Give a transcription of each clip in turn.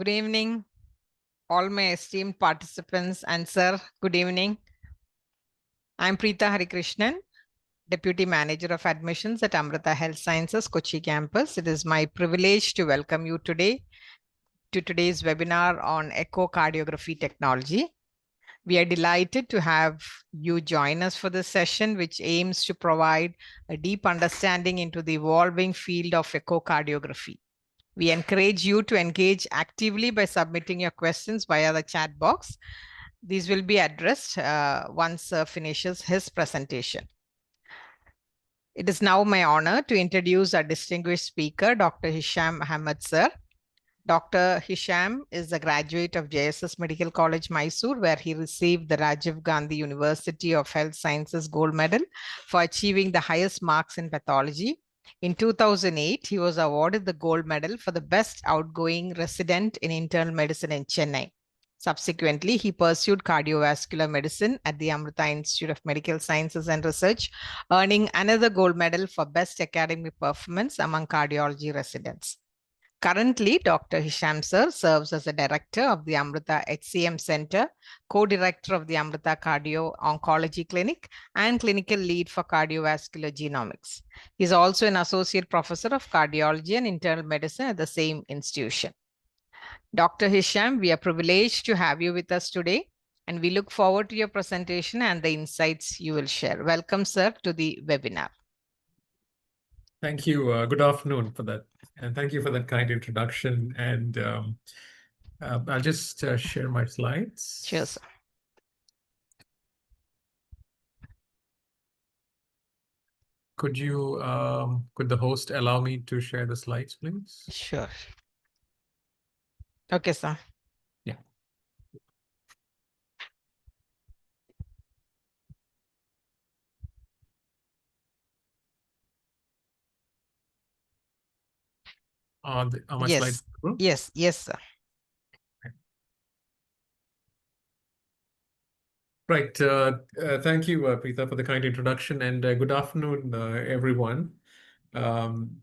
Good evening, all my esteemed participants and sir, good evening. I'm Preeta Harikrishnan, Deputy Manager of Admissions at Amrita Health Sciences, Kochi campus. It is my privilege to welcome you today to today's webinar on Echocardiography Technology. We are delighted to have you join us for this session, which aims to provide a deep understanding into the evolving field of echocardiography. We encourage you to engage actively by submitting your questions via the chat box. These will be addressed once Sir finishes his presentation. It is now my honor to introduce our distinguished speaker, Dr. Hisham Ahmed Sir. Dr. Hisham is a graduate of JSS Medical College, Mysore, where he received the Rajiv Gandhi University of Health Sciences Gold Medal for achieving the highest marks in pathology. In 2008, he was awarded the Gold Medal for the best outgoing resident in internal medicine in Chennai. Subsequently, he pursued cardiovascular medicine at the Amrita Institute of Medical Sciences and Research, earning another gold medal for best academic performance among cardiology residents. Currently, Dr. Hisham Sir serves as a director of the Amrita HCM Center, co-director of the Amrita Cardio Oncology Clinic, and clinical lead for cardiovascular genomics. He is also an associate professor of cardiology and internal medicine at the same institution. Dr. Hisham, we are privileged to have you with us today, and we look forward to your presentation and the insights you will share. Welcome, sir, to the webinar. Thank you. Good afternoon for that. And thank you for that kind introduction. And I'll just share my slides. Sure, sir. Could the host allow me to share the slides, please? Sure. Okay, sir. Yeah. Are my slides through? Yes, sir. Right. Thank you, Preeta, for the kind introduction, and good afternoon, everyone. I'm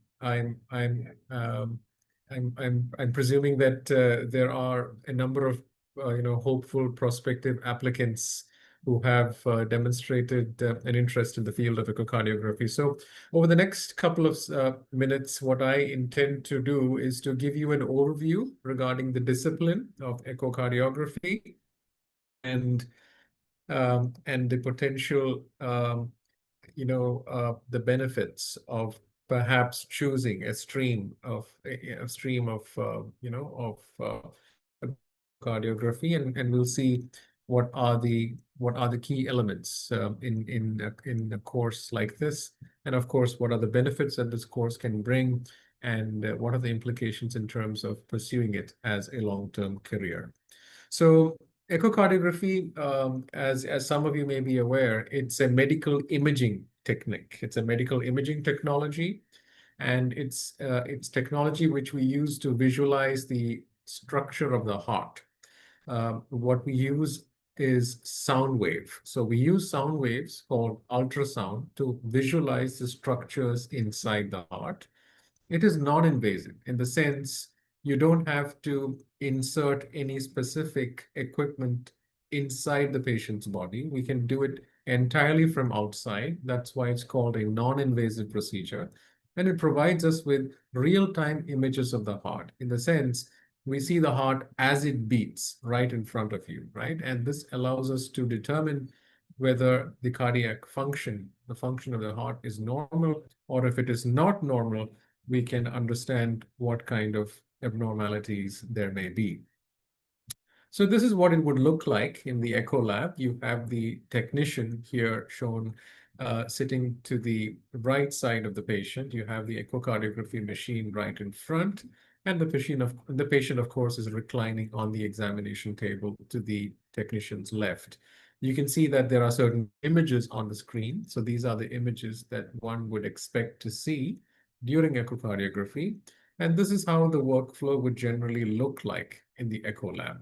presuming that there are a number of hopeful prospective applicants who have demonstrated an interest in the field of echocardiography. So over the next couple of minutes, what I intend to do is to give you an overview regarding the discipline of echocardiography and the potential, the benefits of perhaps choosing a stream of cardiography, and we'll see what are the key elements in a course like this, and of course what are the benefits that this course can bring, and what are the implications in terms of pursuing it as a long-term career. So echocardiography, as some of you may be aware, it's a medical imaging technique. It's a medical imaging technology, and it's technology which we use to visualize the structure of the heart. What we use is sound wave. So we use sound waves called ultrasound to visualize the structures inside the heart. It is non-invasive in the sense you don't have to insert any specific equipment inside the patient's body. We can do it entirely from outside. That's why it's called a non-invasive procedure. And it provides us with real-time images of the heart. In the sense, we see the heart as it beats right in front of you, right? And this allows us to determine whether the cardiac function, the function of the heart, is normal, or if it is not normal, we can understand what kind of abnormalities there may be. So this is what it would look like in the echo lab. You have the technician here shown sitting to the right side of the patient. You have the echocardiography machine right in front, and the patient, of course, is reclining on the examination table to the technician's left. You can see that there are certain images on the screen. So these are the images that one would expect to see during echocardiography. And this is how the workflow would generally look like in the echo lab.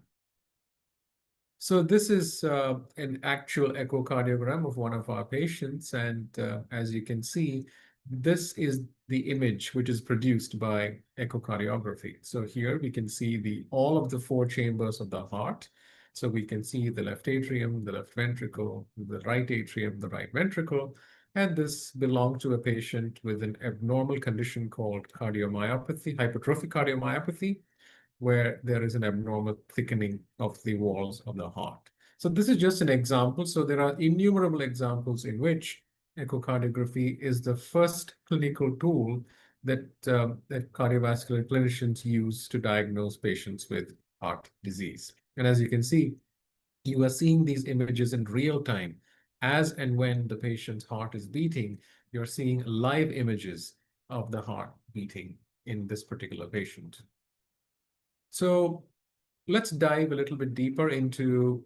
So this is an actual echocardiogram of one of our patients. And as you can see, this is the image which is produced by echocardiography. So here we can see all of the four chambers of the heart. So we can see the left atrium, the left ventricle, the right atrium, the right ventricle, and this belonged to a patient with an abnormal condition called cardiomyopathy, hypertrophic cardiomyopathy, where there is an abnormal thickening of the walls of the heart. So this is just an example. So there are innumerable examples in which echocardiography is the first clinical tool that cardiovascular clinicians use to diagnose patients with heart disease. And as you can see, you are seeing these images in real time. As and when the patient's heart is beating, you're seeing live images of the heart beating in this particular patient. So let's dive a little bit deeper into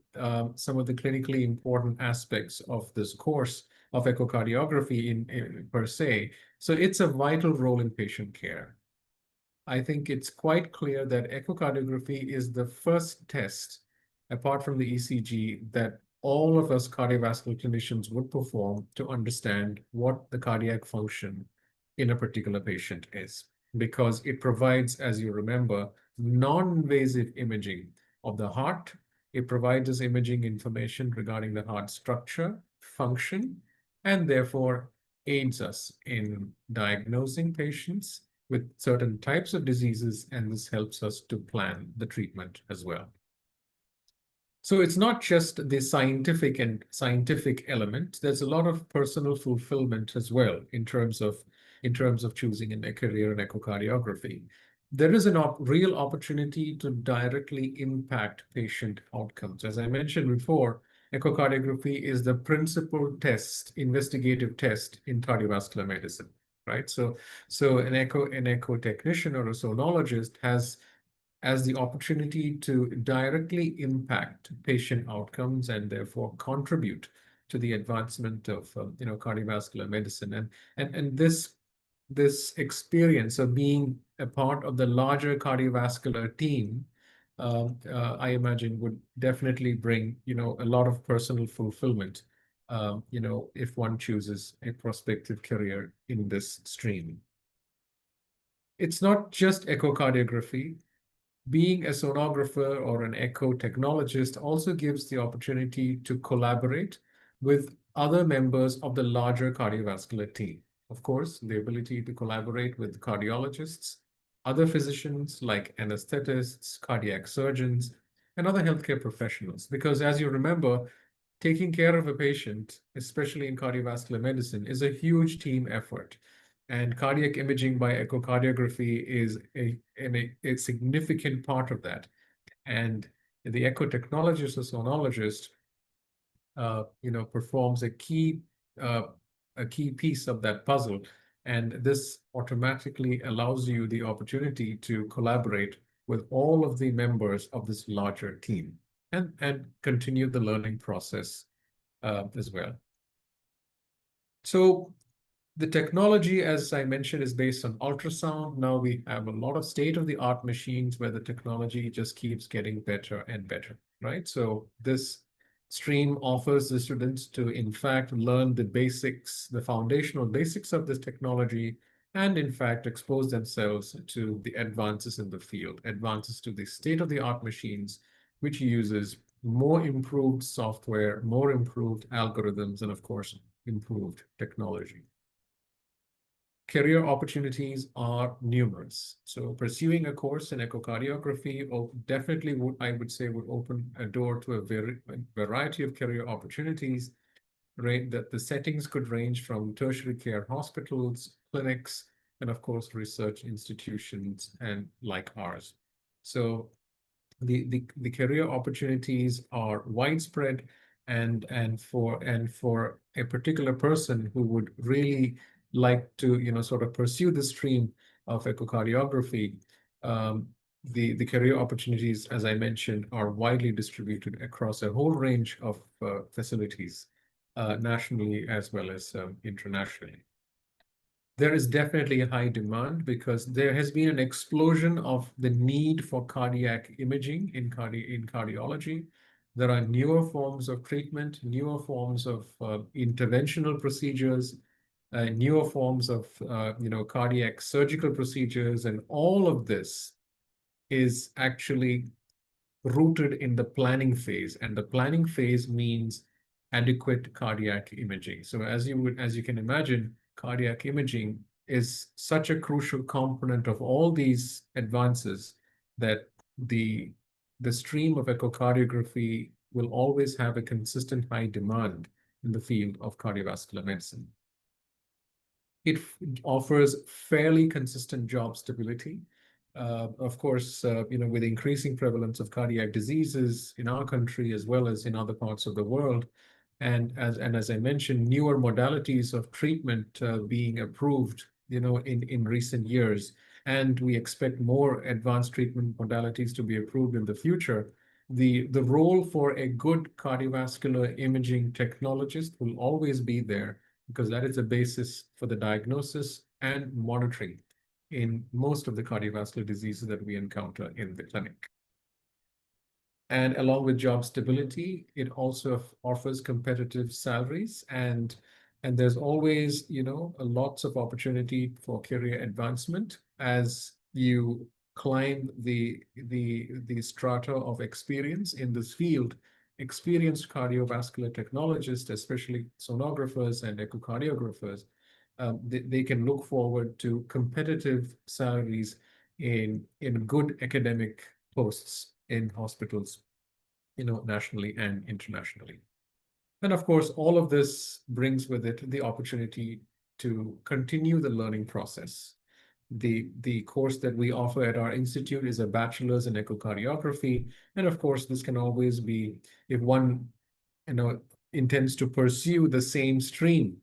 some of the clinically important aspects of this course of echocardiography per se. So it's a vital role in patient care. I think it's quite clear that echocardiography is the first test, apart from the ECG, that all of us cardiovascular clinicians would perform to understand what the cardiac function in a particular patient is, because it provides, as you remember, non-invasive imaging of the heart. It provides us imaging information regarding the heart structure, function, and therefore aids us in diagnosing patients with certain types of diseases, and this helps us to plan the treatment as well. So it's not just the scientific element. There's a lot of personal fulfillment as well in terms of choosing a career in echocardiography. There is a real opportunity to directly impact patient outcomes. As I mentioned before, echocardiography is the principal investigative test in cardiovascular medicine, right? So an echo technician or a sonologist has the opportunity to directly impact patient outcomes and therefore contribute to the advancement of cardiovascular medicine. And this experience of being a part of the larger cardiovascular team, I imagine would definitely bring a lot of personal fulfillment, if one chooses a prospective career in this stream. It's not just echocardiography. Being a sonographer or an echo technologist also gives the opportunity to collaborate with other members of the larger cardiovascular team. Of course, the ability to collaborate with cardiologists, other physicians like anesthetists, cardiac surgeons, and other healthcare professionals. Because as you remember, taking care of a patient, especially in cardiovascular medicine, is a huge team effort. And cardiac imaging by echocardiography is a significant part of that. And the echo technologist or sonologist, performs uh, a key piece of that puzzle. And this automatically allows you the opportunity to collaborate with all of the members of this larger team and continue the learning process as well. So the technology, as I mentioned, is based on ultrasound. Now we have a lot of state-of-the-art machines where the technology just keeps getting better and better, right? So this stream offers the students to, in fact, learn the basics, the foundational basics of this technology, and in fact, expose themselves to the advances in the field, advances to the state-of-the-art machines, which uses more improved software, more improved algorithms, and of course, improved technology. Career opportunities are numerous. So pursuing a course in echocardiography definitely I would say, would open a door to a variety of career opportunities. That the settings could range from tertiary care hospitals, clinics, and of course, research institutions and like ours. So the career opportunities are widespread, and for a particular person who would really like to sort of pursue the stream of echocardiography, the career opportunities, as I mentioned, are widely distributed across a whole range of facilities, nationally as well as internationally. There is definitely a high demand because there has been an explosion of the need for cardiac imaging in cardiology. There are newer forms of treatment, newer forms of interventional procedures, newer forms of, cardiac surgical procedures, and all of this is actually rooted in the planning phase, and the planning phase means adequate cardiac imaging. So as you can imagine, cardiac imaging is such a crucial component of all these advances that the the stream of echocardiography will always have a consistent high demand in the field of cardiovascular medicine. It offers fairly consistent job stability. Of course, with increasing prevalence of cardiac diseases in our country as well as in other parts of the world, and as I mentioned, newer modalities of treatment being approved, in recent years, and we expect more advanced treatment modalities to be approved in the future. The role for a good cardiovascular imaging technologist will always be there, because that is a basis for the diagnosis and monitoring in most of the cardiovascular diseases that we encounter in the clinic. And along with job stability, it also offers competitive salaries, and there's always, lots of opportunity for career advancement as you climb the strata of experience in this field. Experienced cardiovascular technologists, especially sonographers and echocardiographers, they can look forward to competitive salaries in good academic posts in hospitals, nationally and internationally. And of course, all of this brings with it the opportunity to continue the learning process. The course that we offer at our institute is a bachelor's in echocardiography. And of course, this can always be, if one, intends to pursue the same stream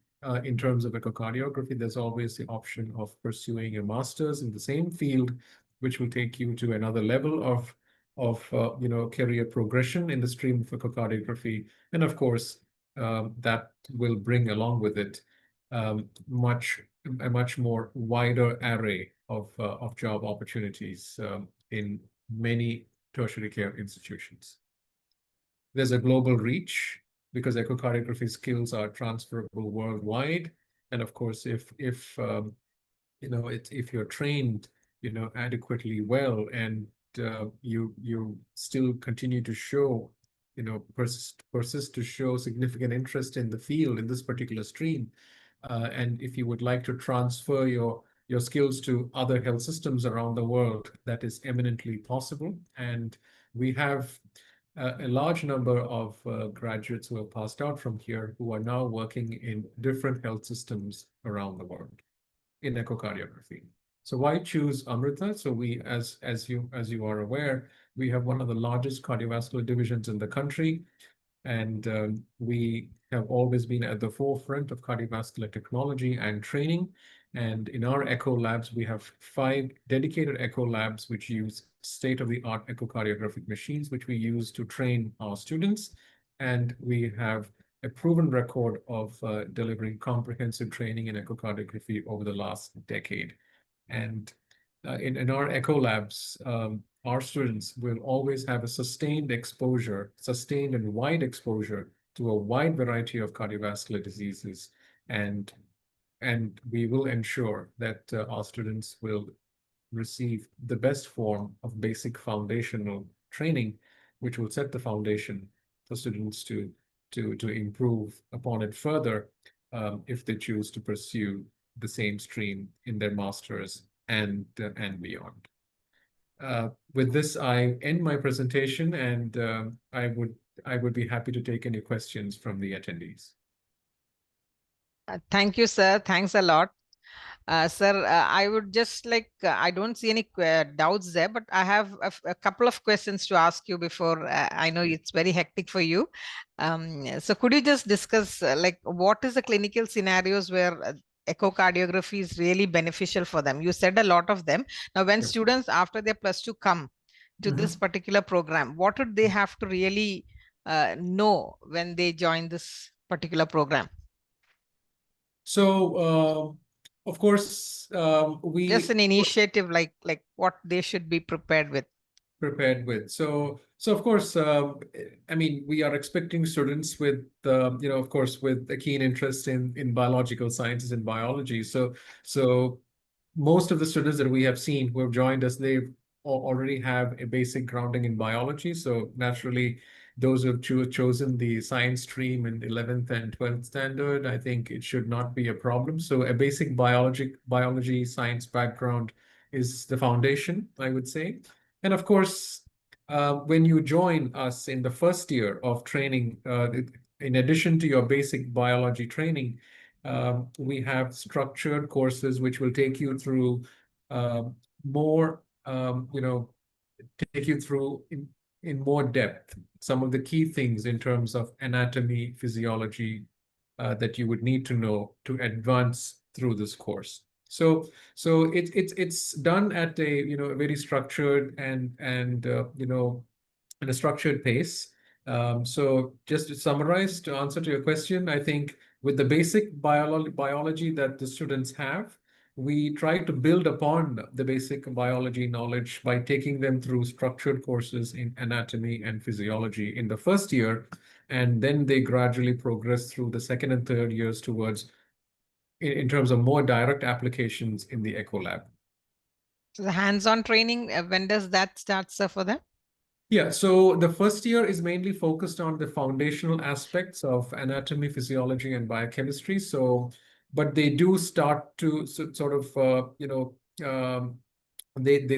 in terms of echocardiography, there's always the option of pursuing a master's in the same field, which will take you to another level of career progression in the stream of echocardiography. And of course, that will bring along with it a much more wider array of job opportunities in many tertiary care institutions. There's a global reach because echocardiography skills are transferable worldwide. And of course, if you're trained, adequately well, and you still continue to show, persist to show significant interest in the field, in this particular stream, and if you would like to transfer your skills to other health systems around the world, that is eminently possible. And we have a large number of graduates who have passed out from here who are now working in different health systems around the world in echocardiography. So why choose Amrita? So we, as you are aware, we have one of the largest cardiovascular divisions in the country, and we have always been at the forefront of cardiovascular technology and training. And in our echo labs, we have 5 dedicated echo labs which use state-of-the-art echocardiographic machines, which we use to train our students. And we have a proven record of delivering comprehensive training in echocardiography over the last decade. And in our echo labs, our students will always have a sustained and wide exposure to a wide variety of cardiovascular diseases. And we will ensure that our students will receive the best form of basic foundational training, which will set the foundation for students to improve upon it further if they choose to pursue the same stream in their masters and beyond. With this, I end my presentation, and I would be happy to take any questions from the attendees. Thank you, sir. Thanks a lot. Sir, I would just like, I don't see any doubts there, but I have a couple of questions to ask you before. I know it's very hectic for you. So could you just discuss like what is the clinical scenarios where echocardiography is really beneficial for them? You said a lot of them. Now, when Yep. students after their +2 come to this particular program, what would they have to really know when they join this particular program? So, of course, we Just an initiative like what they should be prepared with. prepared with. So So of course, I mean, we are expecting students with, of course, with a keen interest in biological sciences and biology. So most of the students that we have seen who have joined us, they already have a basic grounding in biology. So naturally, those who have chosen the science stream in 11th and 12th standard, I think it should not be a problem. So a basic biology science background is the foundation, I would say. And of course, when you join us in the first year of training, in addition to your basic biology training, we have structured courses which will take you through more, take you through in more depth some of the key things in terms of anatomy, physiology, that you would need to know to advance through this course. So it's done at a a very structured and in a structured pace. So just to summarize, to answer to your question, I think with the basic biology that the students have, we try to build upon the basic biology knowledge by taking them through structured courses in anatomy and physiology in the first year, and then they gradually progress through the second and third years towards in terms of more direct applications in the echo lab. So the hands-on training, when does that start, sir, for them? Yeah, so the first year is mainly focused on the foundational aspects of anatomy, physiology, and biochemistry. So, but they do start to sort of, they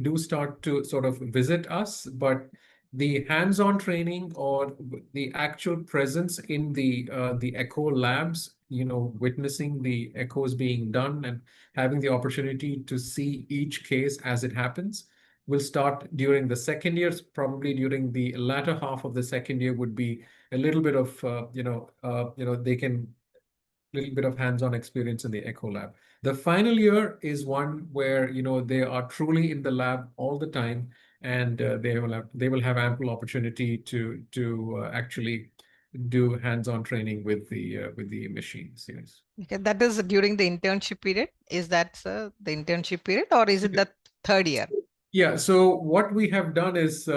do start to sort of visit us, but the hands-on training or the actual presence in the echo labs, witnessing the echoes being done and having the opportunity to see each case as it happens will start during the second year. Probably during the latter half of the second year would be a little bit of they can little bit of hands-on experience in the echo lab. The final year is one where they are truly in the lab all the time, and they will have ample opportunity to actually do hands-on training with the machines. Yes. Okay, that is during the internship period. Is that, sir, the internship period, or is it the third year? Yeah, so what we have done is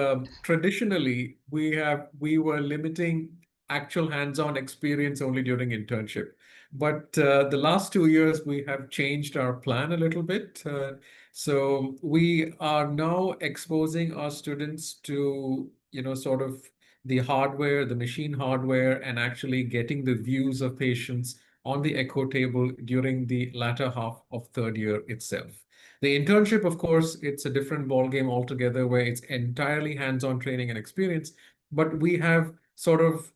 traditionally we were limiting actual hands-on experience only during internship. But the last 2 years we have changed our plan a little bit. So we are now exposing our students to, sort of the hardware, the machine hardware, and actually getting the views of patients on the echo table during the latter half of third year itself. The internship, of course, it's a different ballgame altogether where it's entirely hands-on training and experience. But we have sort of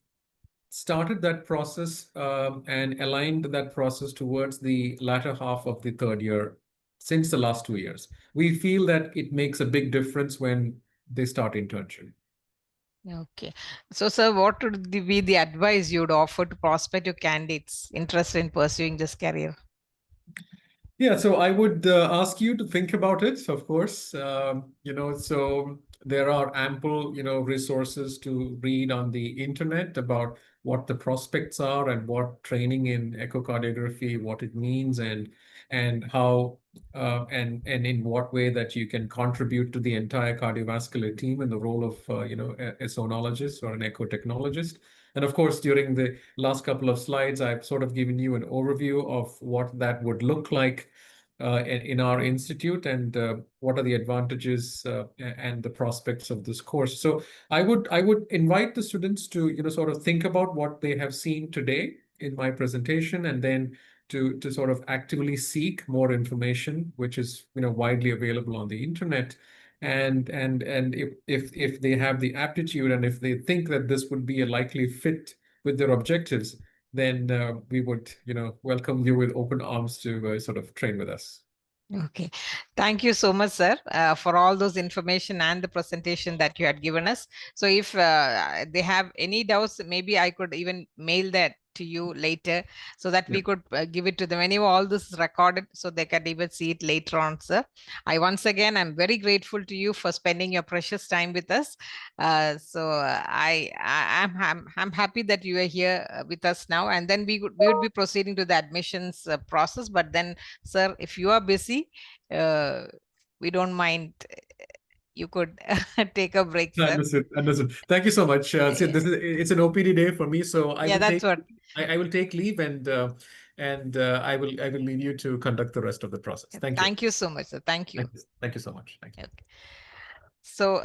started that process and aligned that process towards the latter half of the third year since the last 2 years. We feel that it makes a big difference when they start internship. Okay. So, sir, what would be the advice you'd offer to prospective candidates interested in pursuing this career? Yeah, so I would ask you to think about it, of course. So there are ample, resources to read on the internet about what the prospects are and what training in echocardiography, what it means, and how and in what way that you can contribute to the entire cardiovascular team in the role of a sonologist or an echo technologist. And of course, during the last couple of slides, I've sort of given you an overview of what that would look like in our institute and what are the advantages and the prospects of this course. So I would invite the students to sort of think about what they have seen today in my presentation, and then to sort of actively seek more information, which is widely available on the internet. And if they have the aptitude and if they think that this would be a likely fit with their objectives, then we would welcome you with open arms to sort of train with us. Okay. Thank you so much, sir, for all those information and the presentation that you had given us. So if they have any doubts, maybe I could even mail that to you later so that we could give it to them. Anyway, all this is recorded so they can even see it later on, sir. Once again, I'm very grateful to you for spending your precious time with us. I'm happy that you are here with us now, and then we would be proceeding to the admissions process. But then, sir, if you are busy, uh, we don't mind you could take a break, sir. Understood. Understood. Thank you so much. So it's an OPD day for me, so Yeah, that's what. I will take leave, and I will leave you to conduct the rest of the process. Thank you. Thank you so much, sir. Thank you. Thank you so much. Thank you. Okay. So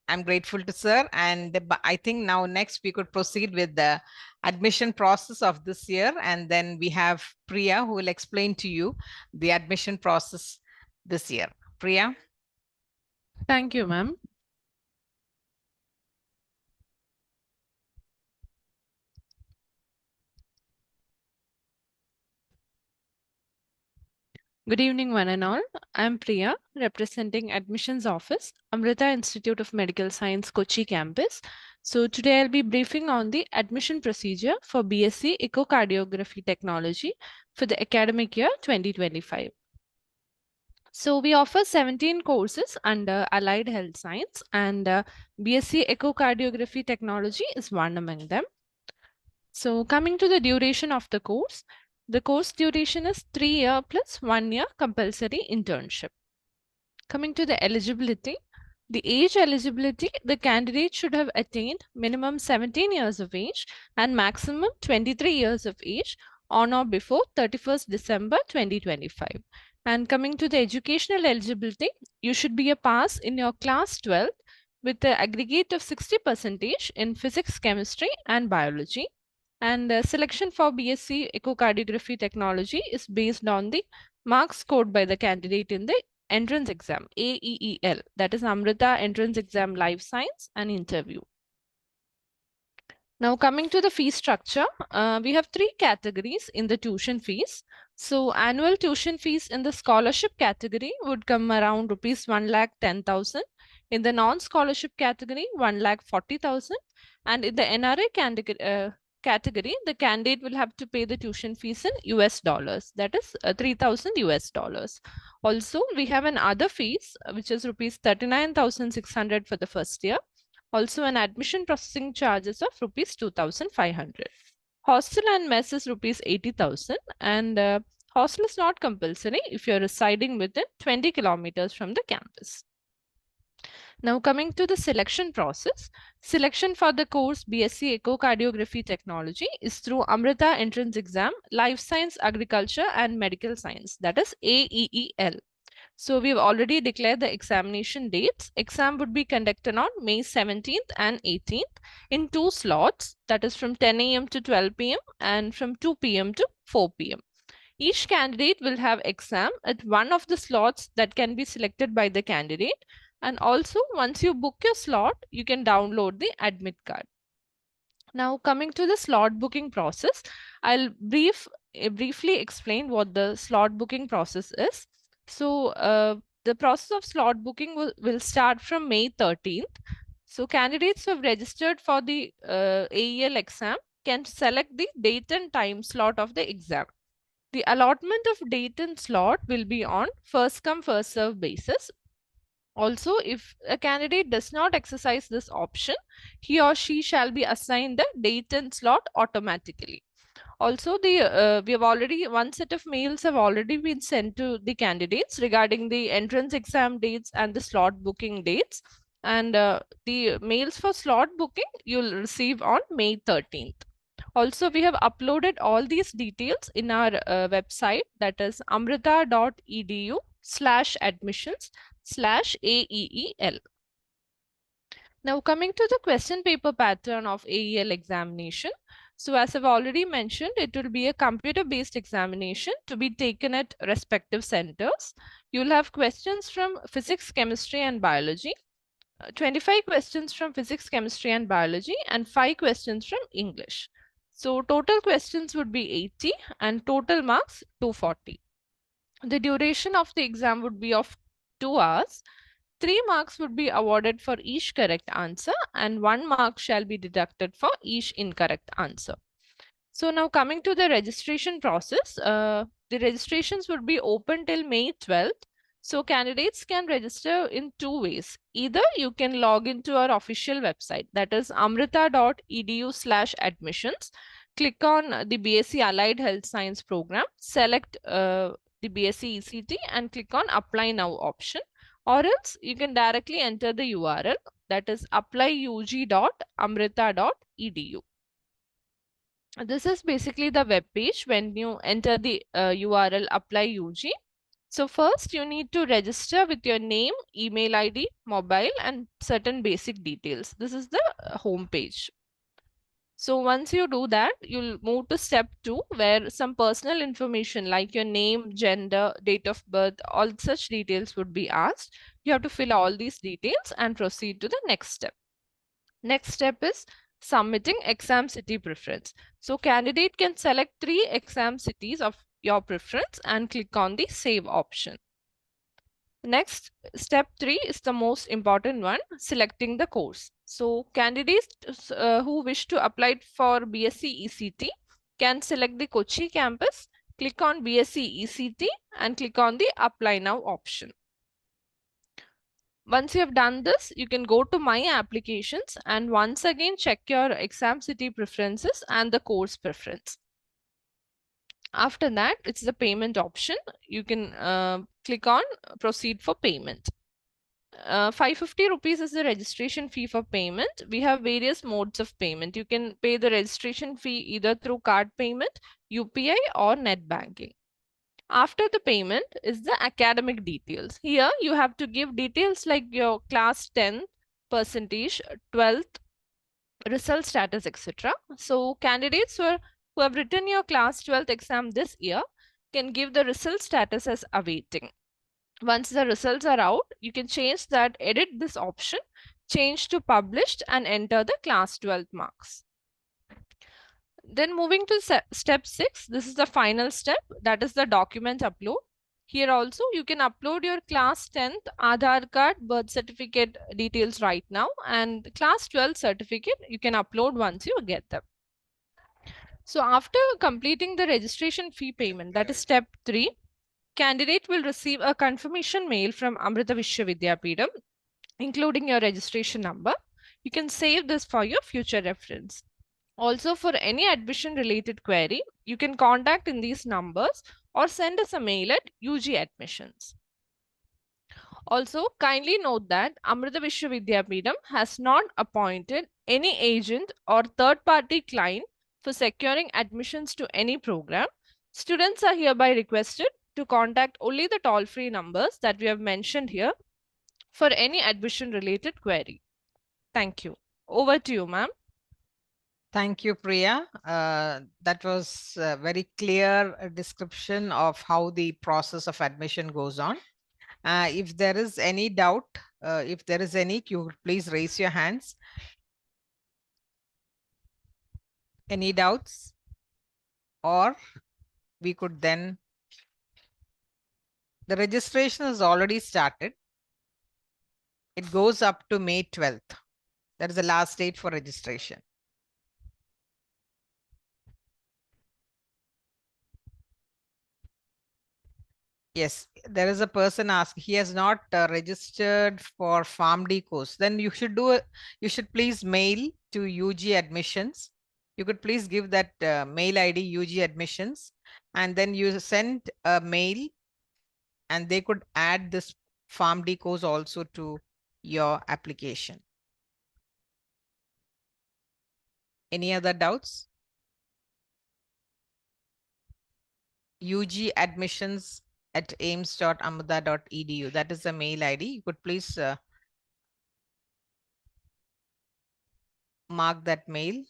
I'm grateful to sir, and I think now next we could proceed with the admission process of this year, and then we have Priya who will explain to you the admission process this year. Priya. Thank you, ma'am. Good evening, one and all. I'm Priya, representing Admissions Office, Amrita Institute of Medical Science, Kochi campus. So today I'll be briefing on the admission procedure for B.Sc Echocardiography Technology for the academic year 2025. So we offer 17 courses under Allied Health Science, and B.Sc Echocardiography Technology is one among them. So coming to the duration of the course duration is 3 years plus 1 year compulsory internship. Coming to the eligibility, the age eligibility, the candidate should have attained minimum 17 years of age and maximum 23 years of age on or before 31st December 2025. And coming to the educational eligibility, you should be a pass in your class 12 with the aggregate of 60% in physics, chemistry, and biology. And selection for B.Sc Echocardiography Technology is based on the marks scored by the candidate in the entrance exam, AEEL, that is Amrita Entrance Exam Life Science and Interview. Now coming to the fee structure, we have 3 categories in the tuition fees. So annual tuition fees in the scholarship category would come around rupees 1,10,000. In the non-scholarship category, 1,40,000. And in the NRA category, the candidate will have to pay the tuition fees in US dollars, that is 3,000 US dollars. Also, we have an other fees, which is rupees 39,600 for the first year. Also, an admission processing charges of rupees 2,500. Hostel and mess is rupees 80,000, and hostel is not compulsory if you're residing within 20 kilometers from the campus. Now coming to the selection process, selection for the course B.Sc Echocardiography Technology is through Amrita Entrance Exam, Life Science, Agriculture and Medical Science, that is AEEL. So we've already declared the examination dates. Exam would be conducted on May 17th and 18th in 2 slots, that is from 10 a.m. to 12 p.m. and from 2 p.m. to 4 p.m. Each candidate will have exam at one of the slots that can be selected by the candidate. And also, once you book your slot, you can download the admit card. Now, coming to the slot booking process, I'll briefly explain what the slot booking process is. So, the process of slot booking will start from May 13th. So, candidates who have registered for the AEL exam can select the date and time slot of the exam. The allotment of date and slot will be on first come, first serve basis. Also, if a candidate does not exercise this option, he or she shall be assigned the date and slot automatically. Also, we have already, one set of mails have already been sent to the candidates regarding the entrance exam dates and the slot booking dates. And the mails for slot booking you'll receive on May 13th. Also, we have uploaded all these details in our website, that is amrita.edu/admissions/AEEL. Now coming to the question paper pattern of AEL examination. So as I've already mentioned, it will be a computer-based examination to be taken at respective centers. You'll have questions from physics, chemistry, and biology. 25 questions from physics, chemistry, and biology, and 5 questions from English. So total questions would be 80 and total marks 240. The duration of the exam would be of 2 hours. 3 marks would be awarded for each correct answer and 1 mark shall be deducted for each incorrect answer. So now coming to the registration process, the registrations would be open till May 12th. So candidates can register in 2 ways. Either you can log into our official website, that is amrita.edu/admissions. Click on the B.Sc Allied Health Science program, select the B.Sc ECT and click on Apply Now option. or else you can directly enter the URL, that is applyug.amrita.edu. This is basically the web page when you enter the URL applyug. So first you need to register with your name, email ID, mobile and certain basic details. This is the home page. So once you do that, you'll move to step 2, where some personal information like your name, gender, date of birth, all such details would be asked. You have to fill all these details and proceed to the next step. Next step is submitting exam city preference. So candidate can select 3 exam cities of your preference and click on the save option. Next, step 3 is the most important one, selecting the course. So candidates who wish to apply for B.Sc ECT can select the Kochi campus, click on B.Sc ECT and click on the apply now option. Once you have done this, you can go to my applications and once again check your exam city preferences and the course preference. After that, it's the payment option. You can click on proceed for payment. 550 rupees is the registration fee for payment. We have various modes of payment. You can pay the registration fee either through card payment, UPI or net banking. After the payment is the academic details. Here you have to give details like your class 10 percentage, 12th, result status, etc. So candidates who have written your class 12th exam this year can give the result status as awaiting. Once the results are out, you can change that, edit this option, change to published and enter the class 12 marks. Then moving to step 6, this is the final step, that is the document upload. Here also you can upload your class 10th Aadhaar card, birth certificate details right now, and class 12 certificate you can upload once you get them. So after completing the registration fee payment, that is step 3, candidate will receive a confirmation mail from Amrita Vishwavidyapeetham, including your registration number. You can save this for your future reference. Also, for any admission related query, you can contact in these numbers or send us a mail at UG Admissions. Also, kindly note that Amrita Vishwavidyapeetham has not appointed any agent or third-party client for securing admissions to any program. Students are hereby requested to contact only the toll-free numbers that we have mentioned here for any admission-related query. Thank you. Over to you, ma'am. Thank you, Priya. That was a very clear description of how the process of admission goes on. If there is any doubt, if there is any, you please raise your hands. Any doubts? Or we could then, the registration is already started. It goes up to May 12th. That is the last date for registration. Yes, there is a person asked, he has not registered for PharmD course. Then you should do it. You should please mail to UG Admissions. You could please give that mail ID UG Admissions, and then you send a mail and they could add this PharmD course also to your application. Any other doubts? UG Admissions at aims.amrita.edu. That is the mail ID. You could please mark that mail.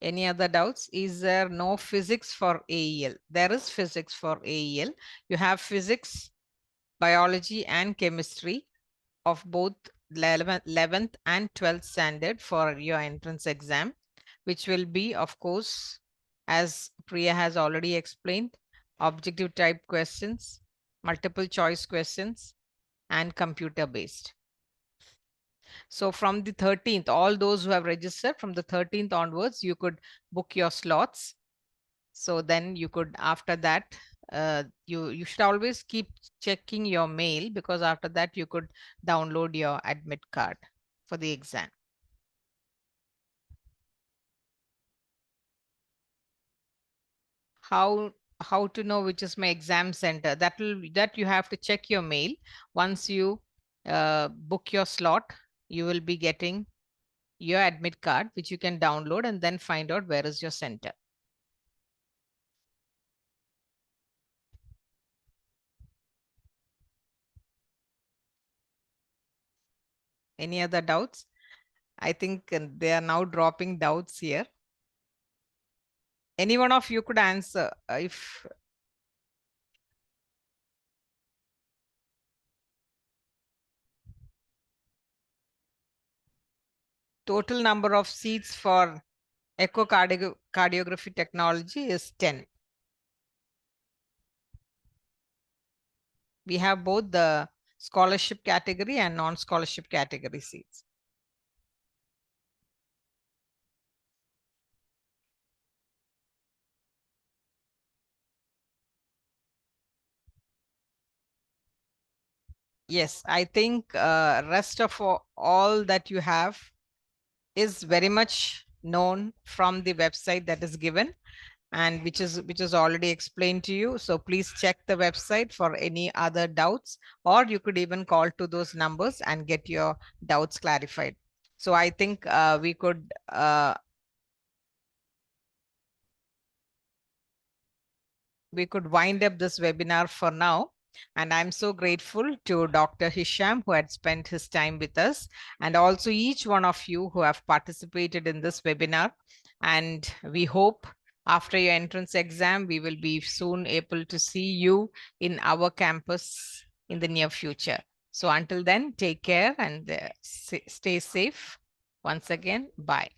Any other doubts? Is there no physics for AEL? There is physics for AEL. You have physics, biology, and chemistry of both 11th and 12th standard for your entrance exam, which will be, of course, as Priya has already explained, objective type questions, multiple choice questions, and computer based. So from the 13th, all those who have registered from the 13th onwards, you could book your slots. So then you could, after that, you should always keep checking your mail, because after that you could download your admit card for the exam. how to know which is my exam center. That you have to check your mail. Once you book your slot, you will be getting your admit card, which you can download and then find out where is your center. Any other doubts? I think they are now dropping doubts here. Any one of you could answer if total number of seats for echocardiography technology is 10. We have both the scholarship category and non-scholarship category seats. Yes, I think rest of all that you have is very much known from the website that is given, and which is already explained to you. So please check the website for any other doubts, or you could even call to those numbers and get your doubts clarified. So I think we could wind up this webinar for now. And I'm so grateful to Dr. Hisham, who had spent his time with us, and also each one of you who have participated in this webinar. And we hope after your entrance exam, we will be soon able to see you in our campus in the near future. So until then, take care and stay safe. Once again, bye.